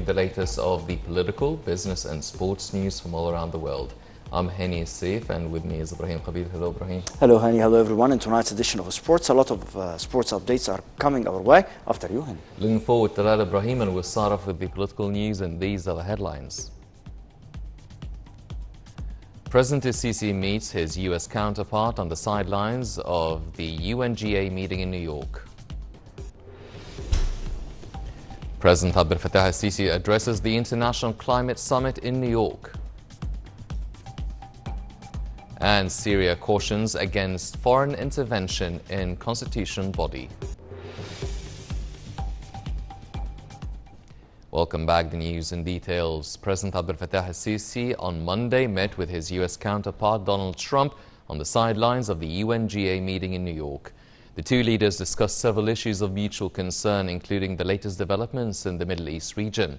you the latest of the political, business and sports news from all around the world. I'm Hani Saif, and with me is Ibrahim Khabib. Hello, Ibrahim. Hello, Hani. Hello, everyone. In tonight's edition of Sports, a lot of sports updates are coming our way. After you, Hani. Looking forward to that, Ibrahim, and we'll start off with the political news, and these are the headlines. President Sisi meets his U.S. counterpart on the sidelines of the UNGA meeting in New York. President Abdel Fattah al-Sisi addresses the International Climate Summit in New York. And Syria cautions against foreign intervention in constitutional body. Welcome back. The news in details. President Abdel Fattah al-Sisi on Monday met with his U.S. counterpart Donald Trump on the sidelines of the UNGA meeting in New York. The two leaders discussed several issues of mutual concern, including the latest developments in the Middle East region.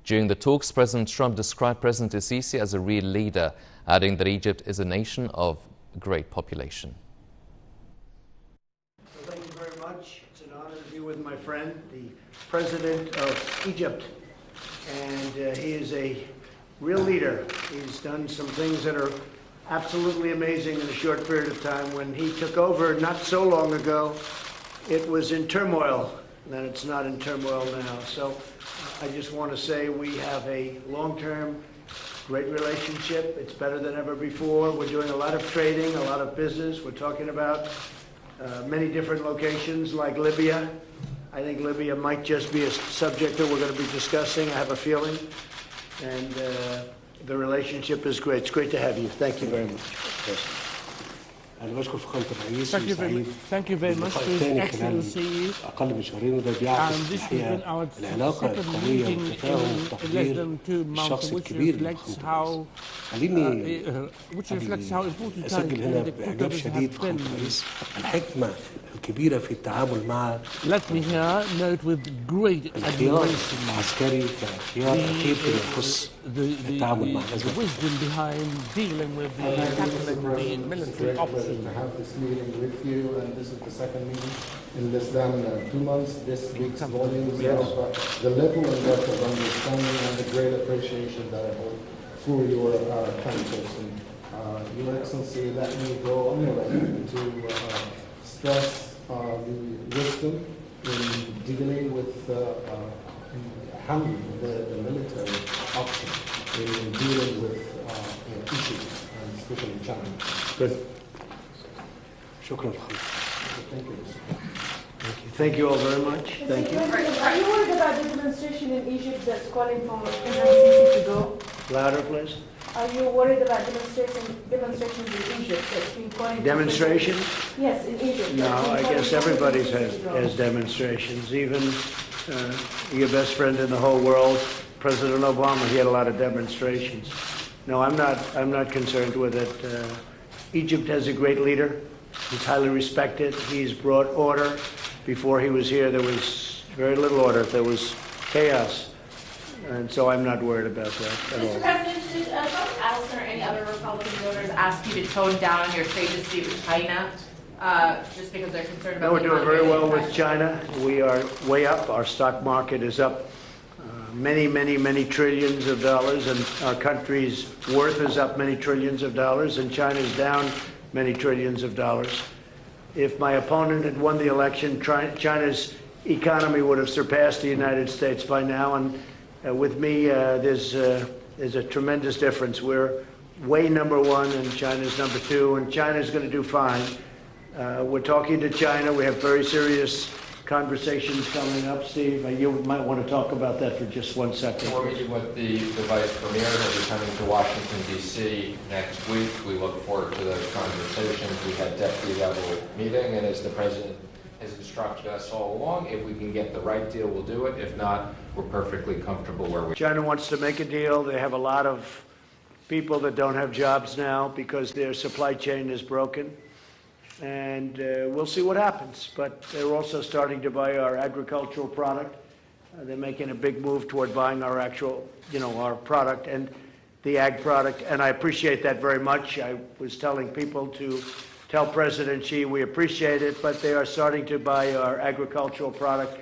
During the talks, President Trump described President Sisi as a real leader, adding that Egypt is a nation of great population. Well, thank you very much. It's an honor to be with my friend, the President of Egypt. And he is a real leader. He's done some things that are absolutely amazing in a short period of time. When he took over not so long ago, it was in turmoil, and it's not in turmoil now. So I just want to say we have a long-term, great relationship. It's better than ever before. We're doing a lot of trading, a lot of business. We're talking about many different locations like Libya. I think Libya might just be a subject that we're going to be discussing, I have a feeling. And the relationship is great. It's great to have you. Thank you very much. Thank you very much to His Excellency. And this has been our second meeting in less than 2 months, which reflects how important time the Qataris have been. الكبيرة في التعامل مع Let me here note with great admiration the wisdom behind dealing with the military option. To have this meeting with you, and this is the second meeting in less than 2 months. This speaks volumes of the level and depth of understanding and the great appreciation that I hold for your countries. And Your Excellency, let me go on your way to stress the wisdom in dealing with handling the military option in dealing with issues, and especially China. Good. شكرا. Thank you. Thank you all very much. Thank you. Are you worried about the demonstration in Egypt that's calling for Sisi to go? Louder, please. Are you worried about demonstrations in Egypt that's been calling Demonstrations? Yes, in Egypt. No, I guess everybody has demonstrations. Even your best friend in the whole world, President Obama, he had a lot of demonstrations. No, I'm not concerned with it. Egypt has a great leader. He's highly respected. He's brought order. Before he was here, there was very little order. There was chaos. And so I'm not worried about that at all. Mr. President, did both Allison or any other Republican voters ask you to tone down your trade dispute with China just because they're concerned about No, we're doing very well with China. We are way up. Our stock market is up many trillions of dollars, and our country's worth is up many trillions of dollars, and China's down many trillions of dollars. If my opponent had won the election, China's economy would have surpassed the United States by now, and with me, there's a tremendous difference. We're way #1 and China's #2, and China's going to do fine. We're talking to China. We have very serious conversations coming up. Steve, you might want to talk about that for just 1 second. We're meeting with the Vice Premier. He'll be coming to Washington, D.C. next week. We look forward to those conversations. We had deputy-level meeting, and as the President has instructed us all along, if we can get the right deal, we'll do it. If not, we're perfectly comfortable where we are. China wants to make a deal. They have a lot of people that don't have jobs now because their supply chain is broken. And we'll see what happens. But they're also starting to buy our agricultural product. They're making a big move toward buying our actual, our product and the ag product. And I appreciate that very much. I was telling people to tell President Xi we appreciate it, but they are starting to buy our agricultural product.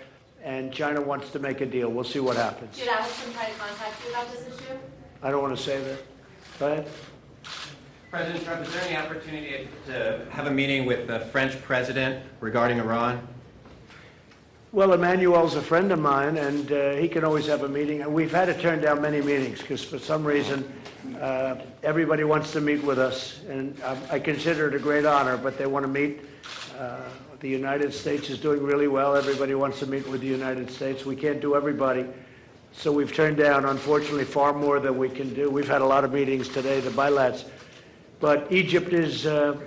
and China wants to make a deal. We'll see what happens. Did Allison try to contact you about this issue? I don't want to say that. Go ahead. President Trump, is there any opportunity to have a meeting with the French president regarding Iran? Well, Emmanuel's a friend of mine, and he can always have a meeting. And we've had to turn down many meetings because for some reason everybody wants to meet with us. And I consider it a great honor, but they want to meet. The United States is doing really well. Everybody wants to meet with the United States. We can't do everybody. So we've turned down, unfortunately, far more than we can do. We've had a lot of meetings today, the bilats. But Egypt is a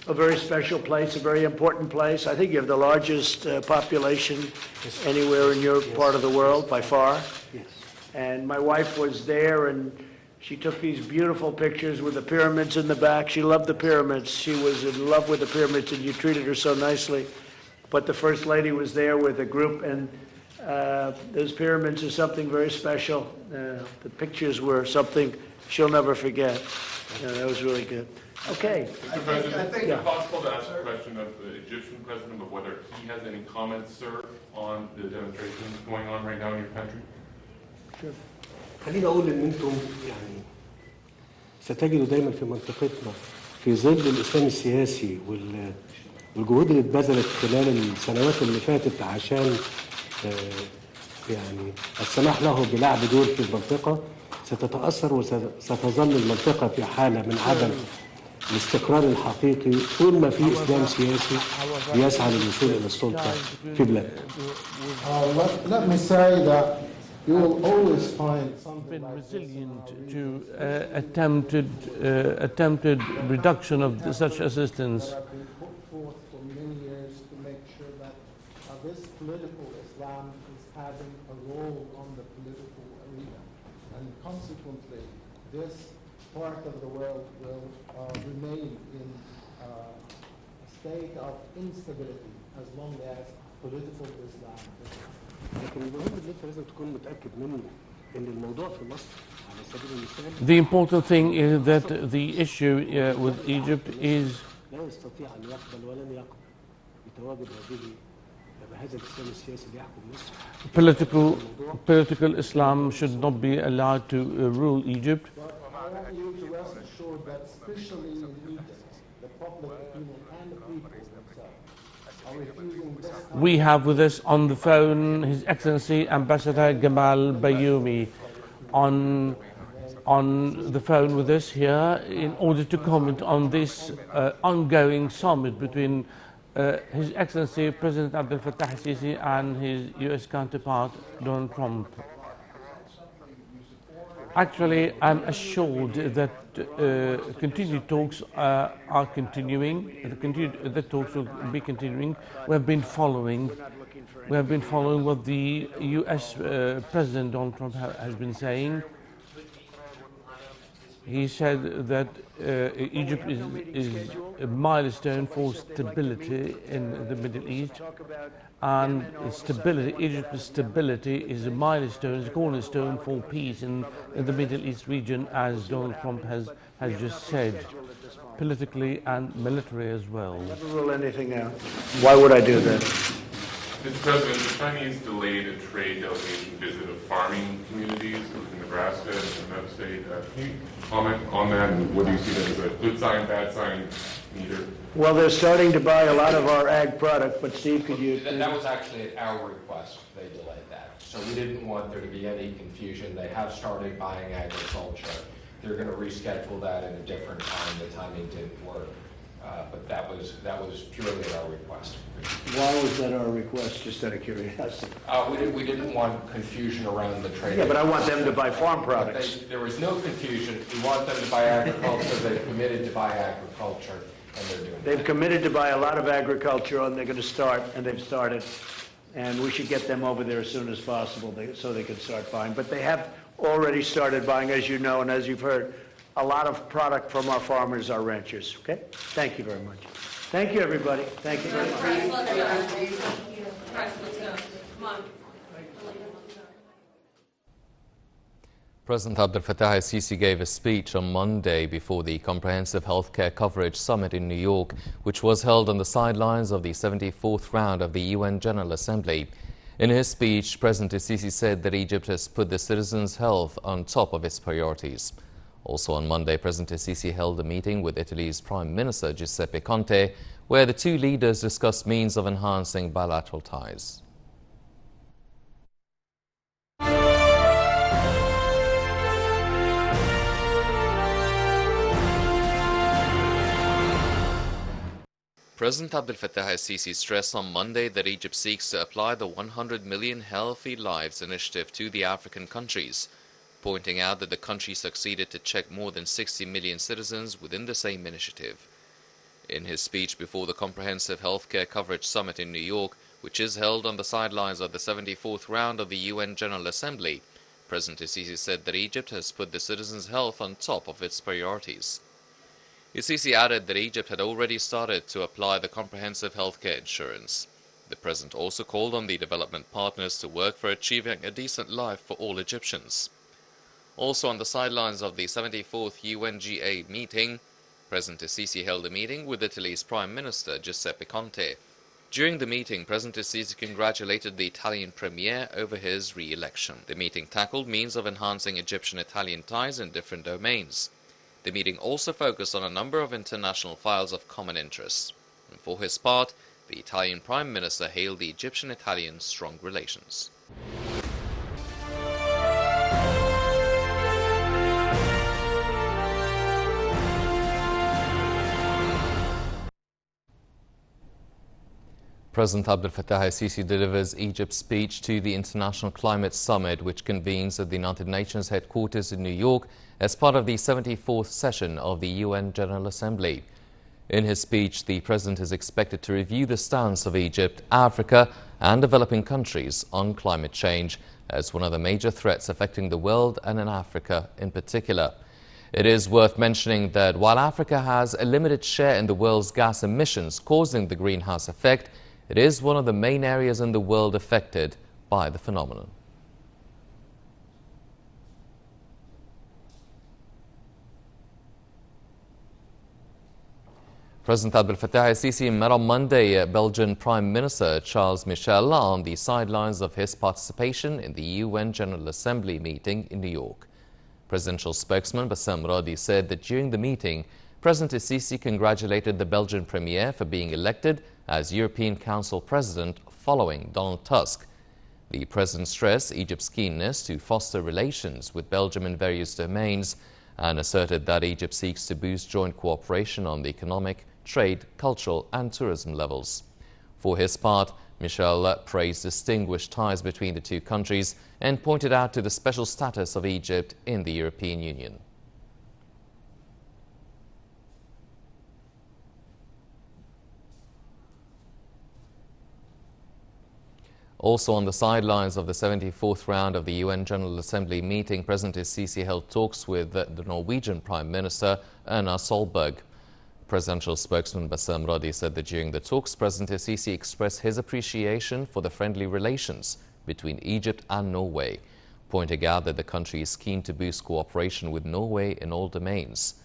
very special place, a very important place. I think you have the largest population anywhere in your part of the world, by far. Yes. And my wife was there, and she took these beautiful pictures with the pyramids in the back. She loved the pyramids. She was in love with the pyramids, and you treated her so nicely. But the First Lady was there with a group, and those pyramids are something very special. The pictures were something she'll never forget. That was really good. Okay. Mr. President, I think it's possible to ask a question of the Egyptian president of whether he has any comments, sir, on the demonstrations going on right now in your country. Sure. خليني اقول ان انتم يعني ستجدوا دايما في منطقتنا في ظل الاسلام السياسي والجهود اللي اتبذلت خلال السنوات اللي فاتت عشان يعني السماح له بلعب دور في المنطقه ستتاثر وستظل المنطقه في حاله من عدم الاستقرار الحقيقي طول ما في اسلام سياسي يسعى للوصول الى السلطه في بلادنا. Let me say that you will always find something Been like resilient this to attempted reduction of such assistance. that have been put forth for many years to make sure that this political Islam is having a role on the political arena. And consequently, this part of the world will remain in a state of instability as long as political Islam is. لكن المهم اللي انت لازم تكون متاكد منه ان الموضوع في مصر على سبيل المثال The important thing is that the issue with Egypt is لا يستطيع ان يقبل ولن يقبل بتواجد بهذا الاسلام السياسي اللي يحكم مصر. political Islam should not be allowed to rule Egypt. But I want you to rest assured that especially in Egypt, the public opinion and the people themselves are refusing this kind We have with us on the phone His Excellency Ambassador Gamal Bayoumi on the phone with us here in order to comment on this ongoing summit between His Excellency President Abdel Fattah al-Sisi and his US counterpart Donald Trump. Actually, I'm assured that continued talks are continuing. The talks will be continuing. We have been following what the U.S. President Donald Trump has been saying. He said that Egypt is a milestone for stability in the Middle East, and Egypt's stability is a milestone, is a cornerstone for peace in the Middle East region, as Donald Trump has just said, politically and militarily as well. Never rule anything out. Why would I do that? Mr. President, the Chinese delayed a trade delegation visit of farming communities in Nebraska and another state. Can you comment on that, and what do you see that as a good sign, bad sign, neither? Well, they're starting to buy a lot of our ag product, but Steve, could you? That was actually at our request, they delayed that. So we didn't want there to be any confusion. They have started buying agriculture. They're going to reschedule that at a different time. The timing didn't work. But that was purely at our request. Why was that our request, just out of curiosity? We didn't want confusion around the trade. Yeah, but I want them to buy farm products. There was no confusion. We want them to buy agriculture. They've committed to buy agriculture, and they're doing They've that. committed to buy a lot of agriculture, and they're going to start, and they've started. And we should get them over there as soon as possible so they can start buying. But they have already started buying, as you know, and as you've heard. A lot of product from our farmers, our ranchers. Okay? Thank you very much. Thank you, everybody. Thank you very much. President Abdel Fattah al-Sisi gave a speech on Monday before the Comprehensive Healthcare Coverage Summit in New York, which was held on the sidelines of the 74th round of the UN General Assembly. In his speech, President Sisi said that Egypt has put the citizens' health on top of its priorities. Also on Monday, President Sisi held a meeting with Italy's Prime Minister Giuseppe Conte, where the two leaders discussed means of enhancing bilateral ties. President Abdel Fattah el-Sisi stressed on Monday that Egypt seeks to apply the 100 Million Healthy Lives initiative to the African countries, pointing out that the country succeeded to check more than 60 million citizens within the same initiative. In his speech before the Comprehensive Healthcare Coverage Summit in New York, which is held on the sidelines of the 74th round of the UN General Assembly, President el-Sisi said that Egypt has put the citizens' health on top of its priorities. El-Sisi added that Egypt had already started to apply the comprehensive healthcare insurance. The president also called on the development partners to work for achieving a decent life for all Egyptians. Also on the sidelines of the 74th UNGA meeting, President el-Sisi held a meeting with Italy's Prime Minister Giuseppe Conte. During the meeting, President el-Sisi congratulated the Italian Premier over his re-election. The meeting tackled means of enhancing Egyptian-Italian ties in different domains. The meeting also focused on a number of international files of common interest. And for his part, the Italian Prime Minister hailed the Egyptian-Italian strong relations. President Abdel Fattah el-Sisi delivers Egypt's speech to the International Climate Summit, which convenes at the United Nations headquarters in New York as part of the 74th session of the UN General Assembly. In his speech, the president is expected to review the stance of Egypt, Africa and developing countries on climate change as one of the major threats affecting the world and in Africa in particular. It is worth mentioning that while Africa has a limited share in the world's gas emissions causing the greenhouse effect, it is one of the main areas in the world affected by the phenomenon. President Abdel Fattah el-Sisi met on Monday Belgian Prime Minister Charles Michel on the sidelines of his participation in the UN General Assembly meeting in New York. Presidential spokesman Bassem Radi said that during the meeting, President el-Sisi congratulated the Belgian Premier for being elected as European Council President following Donald Tusk. The President stressed Egypt's keenness to foster relations with Belgium in various domains and asserted that Egypt seeks to boost joint cooperation on the economic, trade, cultural and tourism levels. For his part, Michel praised distinguished ties between the two countries and pointed out to the special status of Egypt in the European Union. Also on the sidelines of the 74th round of the UN General Assembly meeting, President el-Sisi held talks with the Norwegian Prime Minister Erna Solberg. Presidential spokesman Bassem Radi said that during the talks, President el-Sisi expressed his appreciation for the friendly relations between Egypt and Norway, pointing out that the country is keen to boost cooperation with Norway in all domains.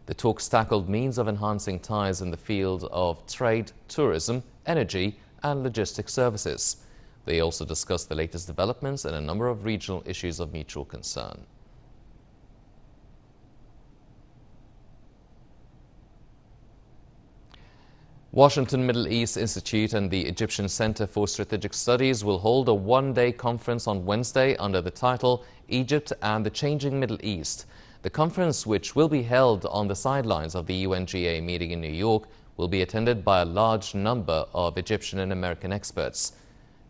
The talks tackled means of enhancing ties in the field of trade, tourism, energy and logistics services. They also discussed the latest developments and a number of regional issues of mutual concern. Washington Middle East Institute and the Egyptian Center for Strategic Studies will hold a one-day conference on Wednesday under the title Egypt and the Changing Middle East. The conference, which will be held on the sidelines of the UNGA meeting in New York, will be attended by a large number of Egyptian and American experts.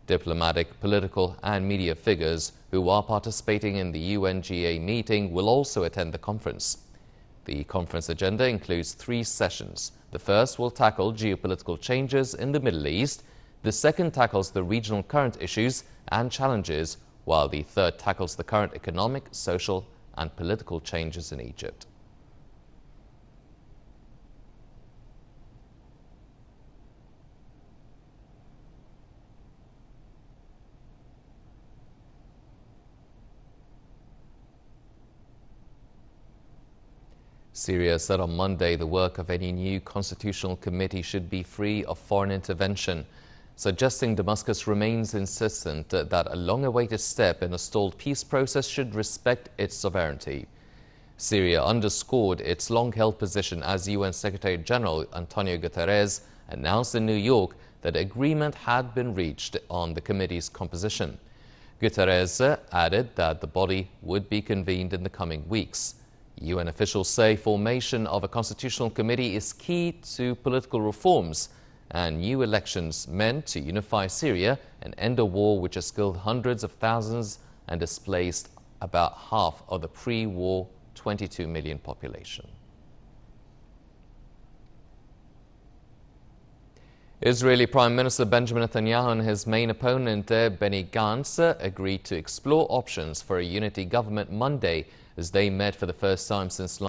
Diplomatic, political and media figures who are participating in the UNGA meeting will also attend the conference. The conference agenda includes 3 sessions. The first will tackle geopolitical changes in the Middle East. The second tackles the regional current issues and challenges, while the third tackles the current economic, social and political changes in Egypt. Syria said on Monday the work of any new constitutional committee should be free of foreign intervention. suggesting Damascus remains insistent that a long-awaited step in a stalled peace process should respect its sovereignty. Syria underscored its long-held position as UN Secretary-General Antonio Guterres announced in New York that agreement had been reached on the committee's composition. Guterres added that the body would be convened in the coming weeks. UN officials say formation of a constitutional committee is key to political reforms and new elections meant to unify Syria and end a war which has killed hundreds of thousands and displaced about half of the pre-war 22 million population. Israeli Prime Minister Benjamin Netanyahu and his main opponent Benny Gantz agreed to explore options for a unity government Monday as they met for the first time since